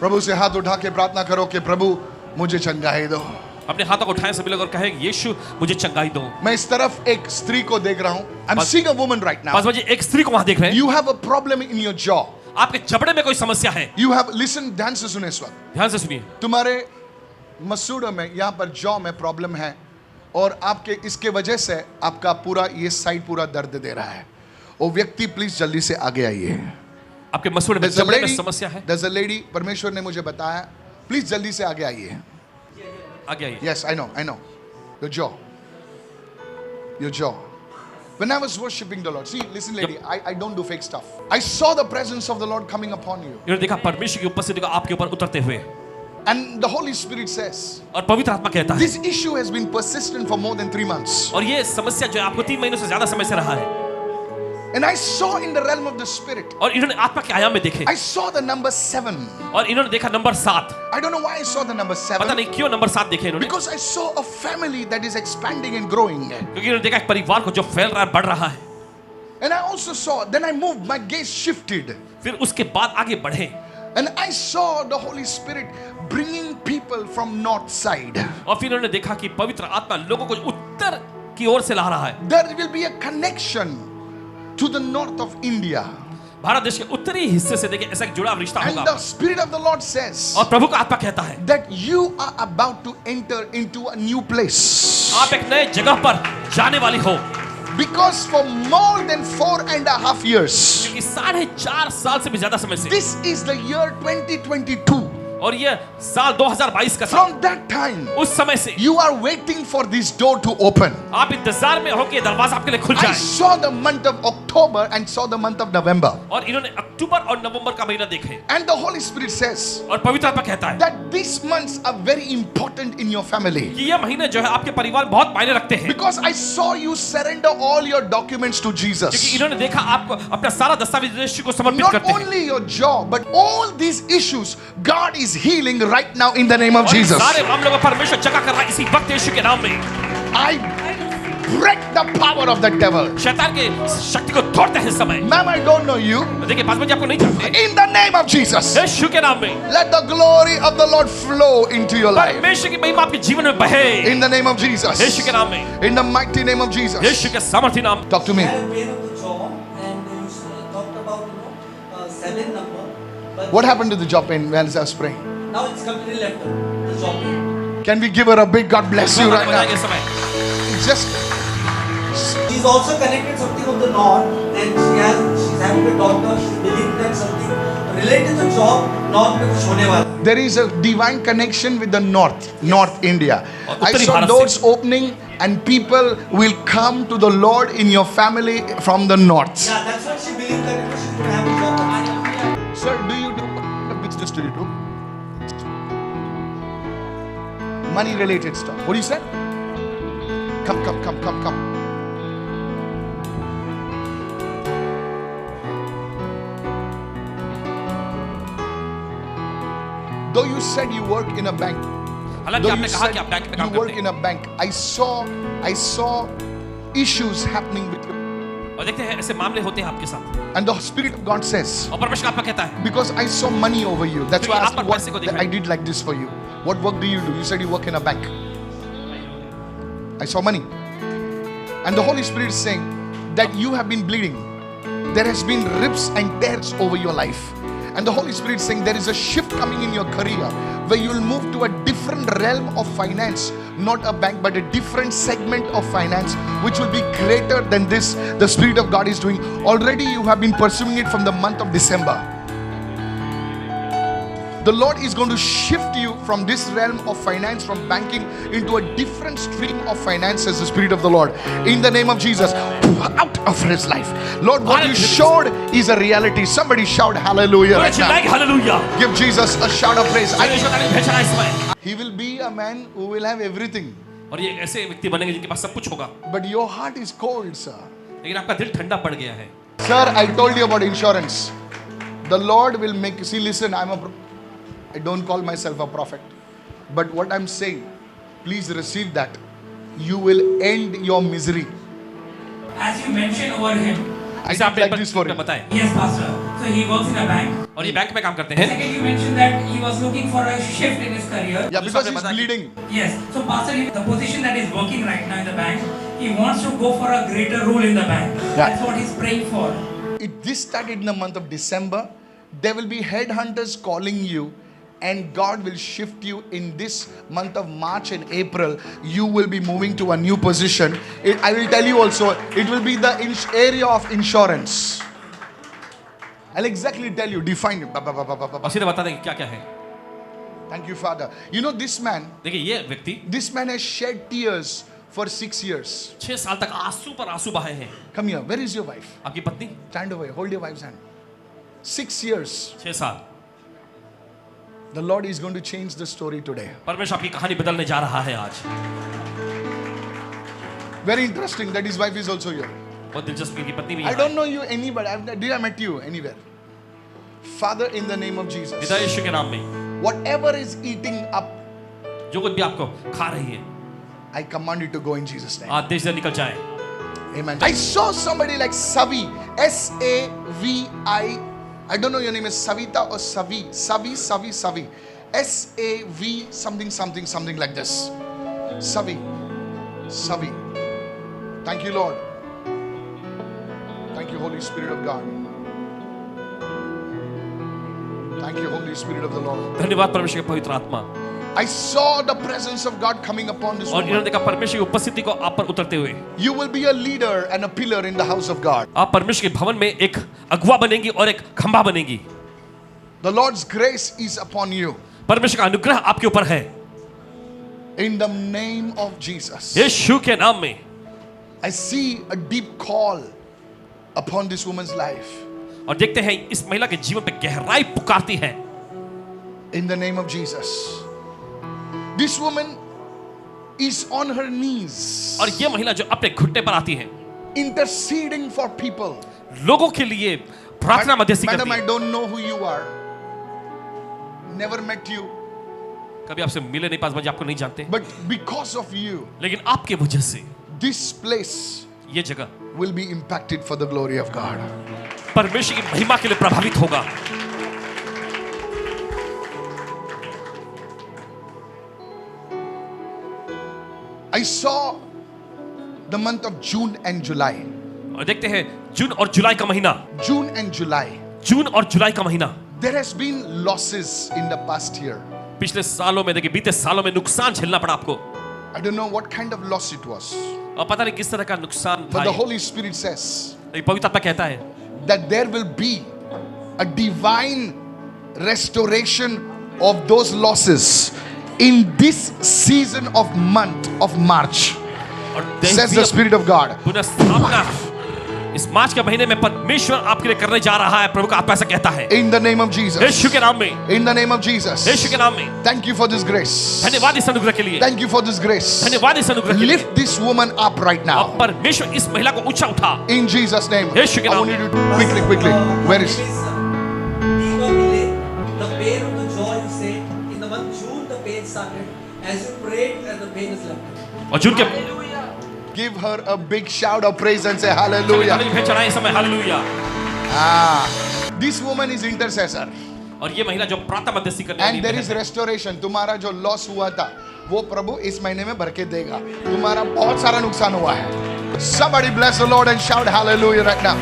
प्रभु से हाथ उठा के प्रार्थना करो कि प्रभु मुझे चंगाई दो। अपने हाथों को उठाएं सभी लोग और कहें यीशु मुझे चंगाई दो। मैं इस तरफ एक स्त्री को देख रहा हूँ। I'm seeing a woman right now. पास मुझे एक स्त्री को वहां देख रहे हैं। You have a problem in your jaw. आपके जबड़े में कोई समस्या है। You have listen ध्यान से सुने इस वक्त। ध्यान से सुनिए। तुम्हारे मसूड़ों में यहाँ पर जॉ में प्रॉब्लम है और आपके इसके वजह से आपका पूरा ये साइड पूरा दर्द दे रहा है। वो व्यक्ति प्लीज जल्दी से आगे आइए। आपके मसूड़े में जबड़े में समस्या है। There's a lady, परमेश्वर ने मुझे बताया, प्लीज जल्दी से आगे आइए। आगे आइए। Yes, I know. Your jaw. When I was worshiping the Lord, see, listen, lady, I don't do fake stuff. I saw the presence of the Lord coming upon you. इन्होंने देखा परमेश्वर की उपस्थिति को आपके ऊपर उतरते हुए। And the Holy Spirit says, और पवित्र आत्मा कहता है, this issue has been persistent for more than 3 months. और ये समस्या जो है आपको 3 महीनों से ज्यादा समय से रहा है। And I saw in the realm of the Spirit. और इन्होंने आत्मा के आयाम में देखे। I saw the number 7. और इन्होंने देखा number 7। I don't know why I saw the number 7. पता नहीं क्यों नंबर 7 देखे इन्होंने। Because I saw a family that is expanding and growing. क्योंकि इन्होंने देखा एक परिवार को जो फैल रहा है, बढ़ रहा है। And I also saw, then I moved, my gaze shifted. फिर उसके बाद आगे बढ़े। And I saw the Holy Spirit bringing people from north side. और फिर उन्होंने देखा कि पवित्र आत्मा लोगों को उत्तर की ओर से ला रहा है। There will be a connection to the north of India. Bharat देश के उत्तरी हिस्से से देखिए ऐसा एक जुड़ाव रिश्ता And होगा। the Spirit of the Lord says और प्रभु का आत्मा कहता है that you are about to enter into a new place. आप एक नए जगह पर जाने वाली हो। Because for more than 4.5 years, क्योंकि 4.5 साल से भी ज्यादा समय से, this is the year 2022. और ये साल 2022 का साल, From that time, उस समय से you are waiting for this door to open. आप इंतजार में हो कि दरवाजा आपके लिए खुल I जाए। saw the month of October and saw the month of November. और इन्होंने अक्टूबर और नवंबर का महीना देखे। And the Holy Spirit says और पवित्र आत्मा कहता है that these months are very important in your family. कि ये महीने जो है आपके परिवार बहुत मायने रखते हैं। Because I saw you surrender all your documents to क्योंकि Jesus. इन्होंने देखा आपको अपना सारा दस्तावेज यीशु को समर्पित Not करते हैं। only your job, but all these issues, God is healing right now in the name of और इन Jesus. सारे मामलों को परमेश्वर जगह कर रहा है इसी वक्त यीशु के नाम में। I break the power of the devil. शैतान के शक्ति को तोड़ते हैं इस समय। Ma'am, I don't know you. देखिए पास में आपको नहीं जानते। In the name of Jesus, यीशु के नाम में let the glory of the Lord flow into your life. परमेश्वर की महिमा आपके जीवन में बहे। In the name of Jesus. यीशु के नाम में, In the mighty name of Jesus. यीशु के सामर्थ्य नाम। Talk to me. I have pain of the jaw, and you talked about 7 number. But What happened to the jaw pain when I was praying? now it's completely left over, the jaw pain. Can we give her a big God bless you right बताएंगे now? इस समय। It's just She's also connected something of the north, and she's having a doctor. She's believing that something related to jaw north में कुछ होने वाला है. there is a divine connection with the north India. और I उत्तरी saw Bharat doors से। opening and people will come to the Lord in your family from the north. Yeah, that's what she believes that she's going to have a job. Sir, do you do what business do you do? Money related stuff. What do you say? Come. Though you said you work in a bank, हालांकि though आपने you कहा said कि आप bank में you काम work करते in हैं a bank, I saw issues happening with you. और देखते हैं ऐसे मामले होते हैं आपके साथ। And the Spirit of God says, और परमेश्वर आत्मा कहता है because I saw money over you, that's why I asked you पैसे को what दिखाई। I did like this for you. What work do? You said you work in a bank. I saw money. And the Holy Spirit is saying that you have been bleeding. There has been rips and tears over your life. And the Holy Spirit is saying there is a shift coming in your career where you will move to a different realm of finance, not a bank, but a different segment of finance, which will be greater than this. The Spirit of God is doing. Already you have been pursuing it from the month of December. The Lord is going to shift you from this realm of finance, from banking, into a different stream of finance, as the Spirit of the Lord. In the name of Jesus, out of his life. Lord, what you showed is a reality. Somebody shout hallelujah right now. Hallelujah. Give Jesus a shout of praise. परमेश्वर का नाम भेजना इस समय। He will be a man who will have everything. और ये ऐसे व्यक्ति बनेंगे जिनके पास सब कुछ होगा। But your heart is cold, sir. लेकिन आपका दिल ठंडा पड़ गया है। Sir, I told you about insurance. The Lord will make, see, listen, I don't call myself a prophet. But what I'm saying, please receive that. You will end your misery. As you mentioned over him, I जैसे did आपने like this for him. बताएं। Yes, Pastor. So he works in a bank. और ये bank में काम करते हैं। Second, you mentioned that he was looking for a shift in his career. Yeah, because he's bleeding. Yes. So, Pastor, the position that he's working right now in the bank, he wants to go for a greater role in the bank. Yeah. That's what he's praying for. This started in the month of December. There will be headhunters calling you, and God will shift you in this month of March and April. You will be moving to a new position. I will tell you also, it will be the area of insurance. I'll exactly tell you, define it. और सीधे बता देंगे क्या क्या है। Thank you, Father. You know, this man has shed tears for 6 years. 6 साल तक आंसू पर आंसू बहाए हैं। Come here. Where is your wife? आपकी पत्नी? Stand over here. Hold your wife's hand. 6 years. 6 साल। The Lord is going to change the story today. परमेश्वर आपकी कहानी बदलने जा रहा है आज। Very interesting that his wife is also here. बहुत दिलचस्प की पत्नी भी I है। don't know you anybody. Did I met you anywhere? Father, in the name of Jesus, पिता यीशु के नाम में whatever is eating up, जो कुछ भी आपको खा रही है, I command you to go in Jesus' name. आज देश से निकल जाए। Amen. I saw somebody like Savi, S-A-V-I. I don't know your name is Savita or Savi. Savi. S-A-V something like this. Savi. Thank you, Lord. Thank you, Holy Spirit of God. Thank you, Holy Spirit of the Lord. धन्यवाद परमेश्वर के पवित्र आत्मा। I saw the presence of God coming upon this और इन्होंने woman. देखा परमेश्वर की उपस्थिति को आप पर उतरते हुए। You will be a leader and a pillar in the house of God. आप परमेश्वर के भवन में एक अगुवा बनेंगी और एक खंभा बनेंगी। The Lord's grace is upon you. परमेश्वर का अनुग्रह आपके ऊपर है। In the name of Jesus. यीशु के नाम में। I see a deep call upon this woman's life. और देखते हैं इस महिला के जीवन पे गहराई पुकारती है। In the name of Jesus. This woman is on her knees, और ये महिला जो अपने घुटने पर आती है, interceding for people. लोगों के लिए प्रार्थना मध्यस्थी करती Madam, I है। don't know who you are. Never met you. कभी आपसे मिले नहीं, पास बजे आपको नहीं जानते, But because of you, लेकिन आपके वजह से this place ये जगह will be impacted for the glory of God. परमेश्वर की महिमा के लिए प्रभावित होगा। I saw the month of June and July. और देखते हैं जून और जुलाई का महीना। June and July. जून और जुलाई का महीना। There has been losses in the past year. पिछले सालों में देखिए, बीते सालों में नुकसान झेलना पड़ा आपको। I don't know what kind of loss it was. और पता नहीं किस तरह का नुकसान But the था। Holy Spirit says लेकिन पवित्र आत्मा कहता है that there will be a divine restoration of those losses in this season of month of March, और says the Spirit of God. पुनर्स्थापना इस मार्च के महीने में परमेश्वर आपके लिए करने जा रहा है। प्रभु का आत्मा ऐसा कहता है। In the name of Jesus. यीशु के नाम में। In the name of Jesus. यीशु के नाम में। Thank you for this grace. धन्यवाद इस अनुग्रह के लिए। Thank you for this grace. धन्यवाद इस अनुग्रह के लिए। Lift this woman up right now. अब परमेश्वर इस महिला को ऊंचा उठा। In Jesus' name. यीशु के I नाम want में। you to quickly. Where is? Diva Mile, the pain of the jaw, you say, in the month June the pain started. As you prayed, and the pain is left. और जून के Give her a big shout of praise and say hallelujah. चढ़ाए समय hallelujah. This woman is intercessor. और ये महिला जो प्रार्थना मध्यस्थी करने वाली And there है, is restoration. तुम्हारा जो लॉस हुआ था वो प्रभु इस महीने में भर के देगा। तुम्हारा बहुत सारा नुकसान हुआ है। Somebody bless the Lord and shout hallelujah right now.